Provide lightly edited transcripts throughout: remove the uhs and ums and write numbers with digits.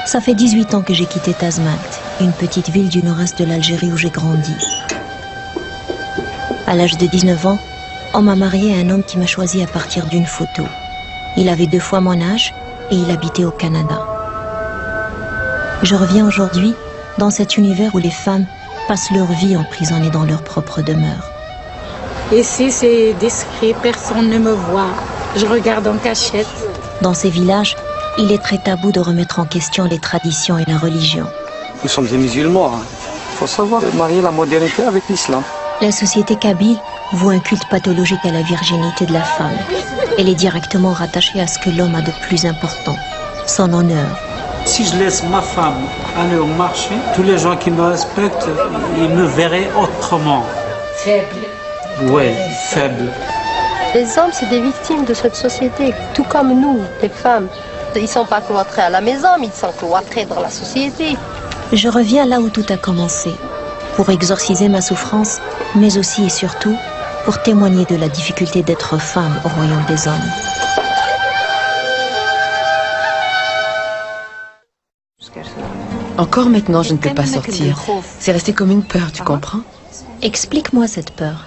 Ça fait 18 ans que j'ai quitté Tazmalt, une petite ville du nord-est de l'Algérie où j'ai grandi. À l'âge de 19 ans, on m'a marié à un homme qui m'a choisi à partir d'une photo. Il avait 2 fois mon âge et il habitait au Canada. Je reviens aujourd'hui dans cet univers où les femmes passent leur vie emprisonnées dans leur propre demeure. Ici, c'est discret, personne ne me voit. Je regarde en cachette. Dans ces villages, il est très tabou de remettre en question les traditions et la religion. Nous sommes des musulmans. Il faut savoir marier la modernité avec l'islam. La société kabyle voue un culte pathologique à la virginité de la femme. Elle est directement rattachée à ce que l'homme a de plus important, son honneur. Si je laisse ma femme aller au marché, tous les gens qui me respectent, ils me verraient autrement. Faible. Oui, faible. Les hommes, c'est des victimes de cette société, tout comme nous, les femmes. Ils ne sont pas cloîtrés à la maison, mais ils sont cloîtrés dans la société. Je reviens là où tout a commencé, pour exorciser ma souffrance, mais aussi et surtout pour témoigner de la difficulté d'être femme au royaume des hommes. Encore maintenant, je ne peux pas sortir. C'est resté comme une peur, tu comprends? Explique-moi cette peur.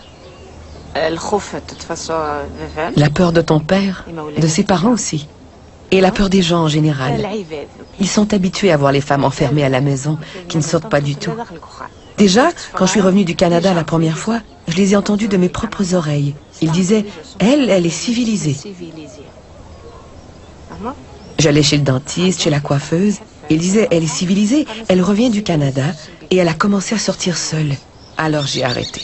La peur de ton père, de ses parents aussi. Et la peur des gens en général. Ils sont habitués à voir les femmes enfermées à la maison, qui ne sortent pas du tout. Déjà, quand je suis revenue du Canada la première fois, je les ai entendus de mes propres oreilles. Ils disaient, elle est civilisée. J'allais chez le dentiste, chez la coiffeuse. Ils disaient, elle est civilisée, elle revient du Canada et elle a commencé à sortir seule. Alors j'ai arrêté.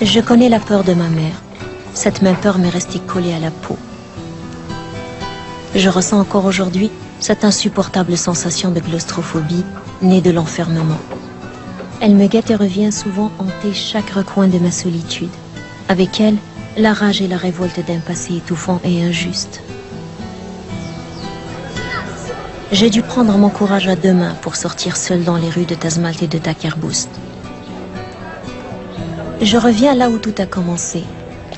Je connais la peur de ma mère. Cette même peur m'est restée collée à la peau. Je ressens encore aujourd'hui cette insupportable sensation de claustrophobie née de l'enfermement. Elle me guette et revient souvent hanter chaque recoin de ma solitude. Avec elle, la rage et la révolte d'un passé étouffant et injuste. J'ai dû prendre mon courage à 2 mains pour sortir seule dans les rues de Tazmalt et de Takerboust. Je reviens là où tout a commencé,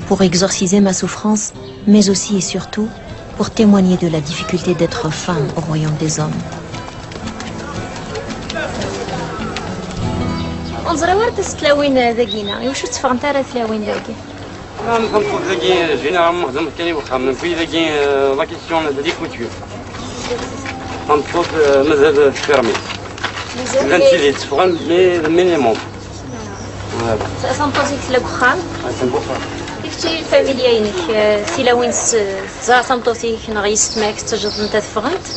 pour exorciser ma souffrance, mais aussi et surtout pour témoigner de la difficulté d'être femme au royaume des hommes. كتي الفاميليا ينك سيلا وين زا صمتوتي نغيست ماك تجد انت تفغنت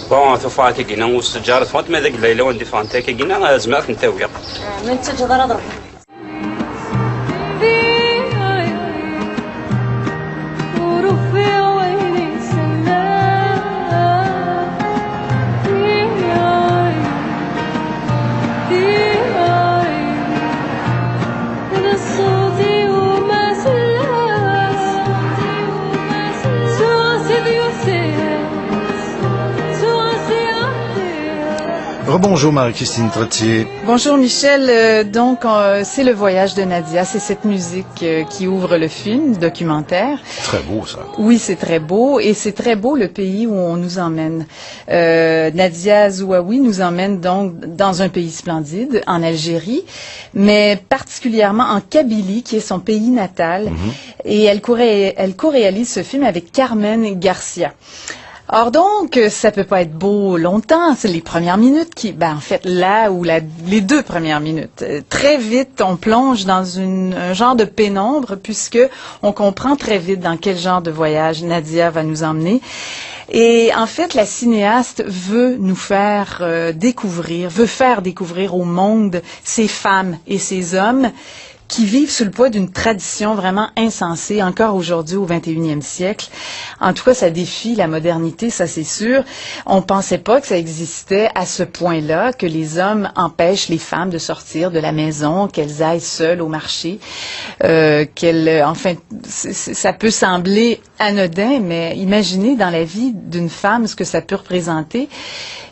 بون تفاتي كينا وسجارة فات ما ذاك الليلة وندي فانتا كينا زمات نتاويا من تجدر اضرب Rebonjour Marie-Christine Trottier. Bonjour Michel, c'est le voyage de Nadia, c'est cette musique qui ouvre le film documentaire. Très beau ça. Oui, c'est très beau et c'est très beau le pays où on nous emmène. Nadia Zouaoui nous emmène donc dans un pays splendide, en Algérie, mais particulièrement en Kabylie, qui est son pays natal. Et elle co-réalise ce film avec Carmen Garcia. Or donc, ça peut pas être beau longtemps, c'est les premières minutes en fait, les 2 premières minutes. Très vite, on plonge dans un genre de pénombre puisque on comprend très vite dans quel genre de voyage Nadia va nous emmener. Et en fait, la cinéaste veut faire découvrir au monde ces femmes et ces hommes qui vivent sous le poids d'une tradition vraiment insensée, encore aujourd'hui au 21e siècle. En tout cas, ça défie la modernité, ça c'est sûr. On pensait pas que ça existait à ce point-là, que les hommes empêchent les femmes de sortir de la maison, qu'elles aillent seules au marché, ça peut sembler anodin, mais imaginez dans la vie d'une femme ce que ça peut représenter.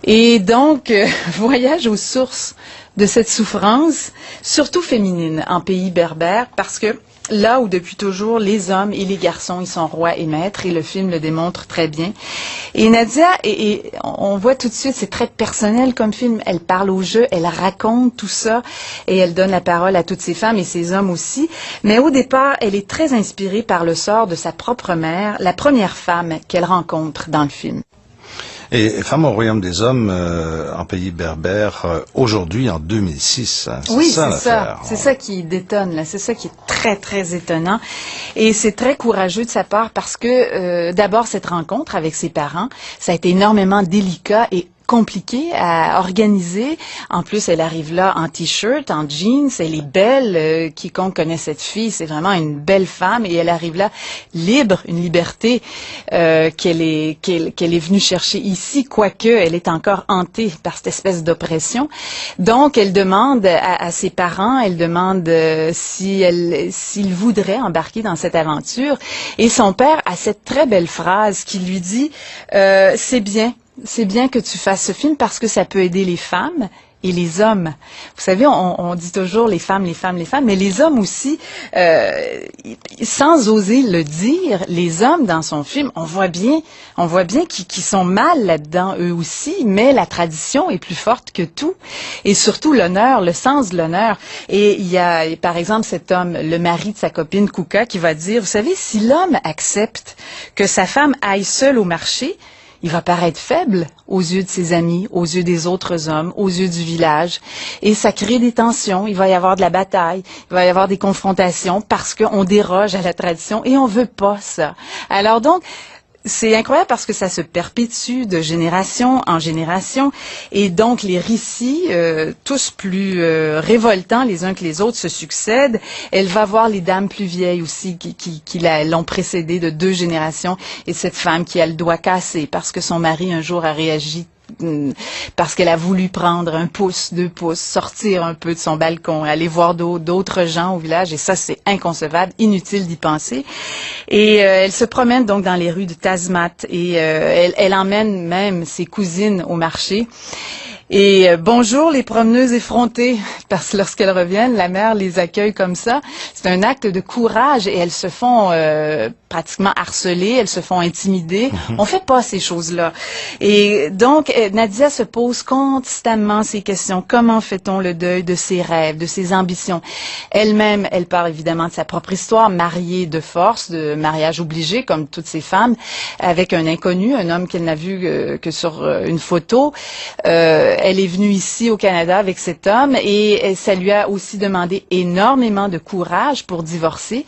Et donc, voyage aux sources de cette souffrance, surtout féminine, en pays berbère, parce que là où depuis toujours les hommes et les garçons ils sont rois et maîtres, et le film le démontre très bien. Et Nadia, et on voit tout de suite, c'est très personnel comme film, elle parle au jeu, elle raconte tout ça, et elle donne la parole à toutes ces femmes et ces hommes aussi, mais au départ, elle est très inspirée par le sort de sa propre mère, la première femme qu'elle rencontre dans le film. Et Femmes au royaume des hommes, en pays berbère, aujourd'hui, en 2006. Hein, oui, c'est ça. C'est ça qui détonne, là. C'est ça qui est très, très étonnant. Et c'est très courageux de sa part parce que, d'abord, cette rencontre avec ses parents, ça a été énormément délicat et compliqué à organiser. En plus, elle arrive là en t-shirt, en jeans, elle est belle. Quiconque connaît cette fille, c'est vraiment une belle femme et elle arrive là libre, une liberté qu'elle est venue chercher ici, quoique elle est encore hantée par cette espèce d'oppression. Donc, elle demande à ses parents, elle demande s'ils voudraient embarquer dans cette aventure. Et son père a cette très belle phrase qui lui dit c'est bien que tu fasses ce film parce que ça peut aider les femmes et les hommes. Vous savez, on dit toujours les femmes, mais les hommes aussi, sans oser le dire, les hommes dans son film, on voit bien qu'ils sont mal là-dedans eux aussi, mais la tradition est plus forte que tout. Et surtout l'honneur, le sens de l'honneur. Et il y a, par exemple, cet homme, le mari de sa copine Kouka, qui va dire, vous savez, si l'homme accepte que sa femme aille seule au marché, il va paraître faible aux yeux de ses amis, aux yeux des autres hommes, aux yeux du village. Et ça crée des tensions, il va y avoir de la bataille, il va y avoir des confrontations parce qu'on déroge à la tradition et on veut pas ça. Alors donc, c'est incroyable parce que ça se perpétue de génération en génération et donc les récits, tous plus révoltants les uns que les autres, se succèdent. Elle va voir les dames plus vieilles aussi qui l'ont précédée de 2 générations et cette femme qui a le doigt cassé parce que son mari un jour a réagi parce qu'elle a voulu prendre 1 pouce, 2 pouces, sortir un peu de son balcon, aller voir d'autres gens au village, et ça c'est inconcevable, inutile d'y penser. Et elle se promène donc dans les rues de Tazmat et elle emmène même ses cousines au marché. Et bonjour les promeneuses effrontées, parce que lorsqu'elles reviennent, la mère les accueille comme ça. C'est un acte de courage et elles se font pratiquement harceler, elles se font intimider. On fait pas ces choses-là. Et donc, Nadia se pose constamment ces questions. Comment fait-on le deuil de ses rêves, de ses ambitions? Elle-même, elle parle évidemment de sa propre histoire, mariée de force, de mariage obligé, comme toutes ces femmes, avec un inconnu, un homme qu'elle n'a vu que sur une photo. Elle est venue ici au Canada avec cet homme et ça lui a aussi demandé énormément de courage pour divorcer.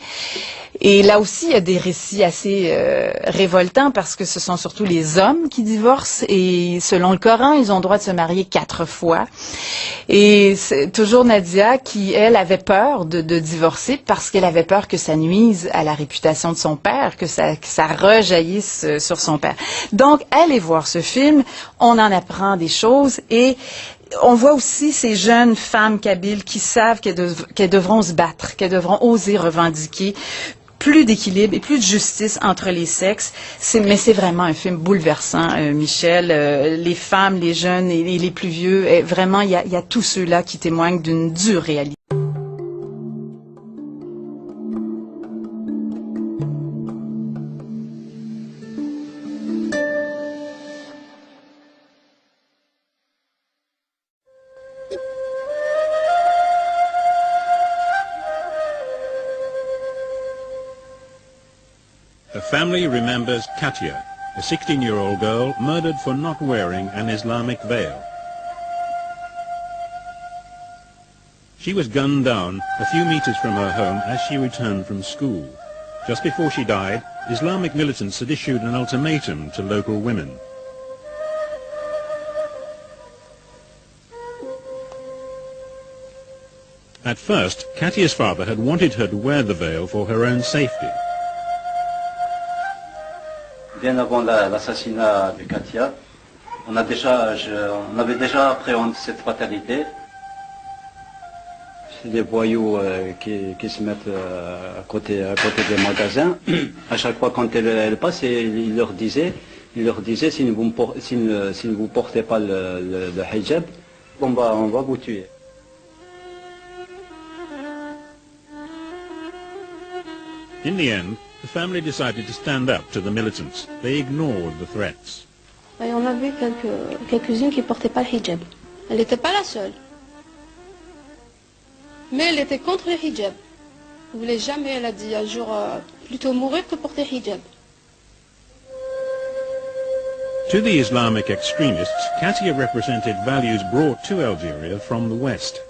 Et là aussi, il y a des récits assez révoltants parce que ce sont surtout les hommes qui divorcent et selon le Coran, ils ont le droit de se marier 4 fois. Et c'est toujours Nadia qui, elle, avait peur de divorcer parce qu'elle avait peur que ça nuise à la réputation de son père, que ça rejaillisse sur son père. Donc, allez voir ce film, on en apprend des choses et on voit aussi ces jeunes femmes kabyles qui savent qu'elles devront se battre, qu'elles devront oser revendiquer plus d'équilibre et plus de justice entre les sexes. Mais c'est vraiment un film bouleversant, Michel. Les femmes, les jeunes et les plus vieux, vraiment, il y a tous ceux-là qui témoignent d'une dure réalité. A family remembers Katia, a 16-year-old girl murdered for not wearing an Islamic veil. She was gunned down a few meters from her home as she returned from school. Just before she died, Islamic militants had issued an ultimatum to local women. At first, Katia's father had wanted her to wear the veil for her own safety. Bien avant l'assassinat de Katia, on avait déjà appréhendé cette fatalité. des voyous qui se mettent à côté des magasins. À chaque fois quand elle passe, il leur disait si vous ne vous portez pas le hijab, on va vous tuer. In the end, the family decided to stand up to the militants. They ignored the threats. Et on a vu quelques-unes qui ne portaient pas le hijab. Elle n'était pas la seule. Mais elle était contre le hijab. Elle ne voulait jamais, elle a dit un jour, plutôt mourir que porter hijab. To the Islamic extremists, Katia represented values brought to Algeria from the West.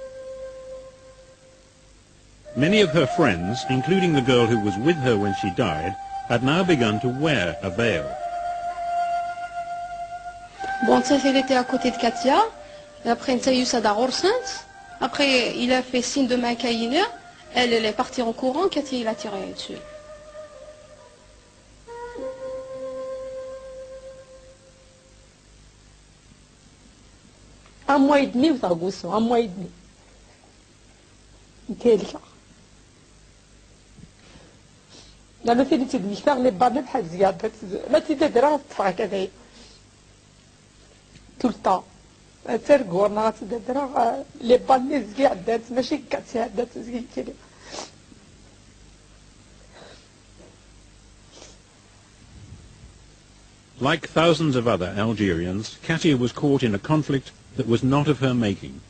Many of her friends, including the girl who was with her when she died, had now begun to wear a veil. Bon, ça, elle était à côté de Katia. Et après, il y a eu ça d'Arorsainte. Après, il a fait signe de main Kaïna. Elle est partie en courant. Katia, il a tiré dessus. Un mois et demi, vous avez un mois et demi. كالكا لأنه تيجي المشتغل اللي بعد بحال زيادة ما تيدرا تفرع كذا tout le temps ترقورنا تيدرا اللي بالي زكي عدات ماشي كاتي عدات زكي كذا. Like thousands of other Algerians, Katia was caught in a conflict that was not of her making.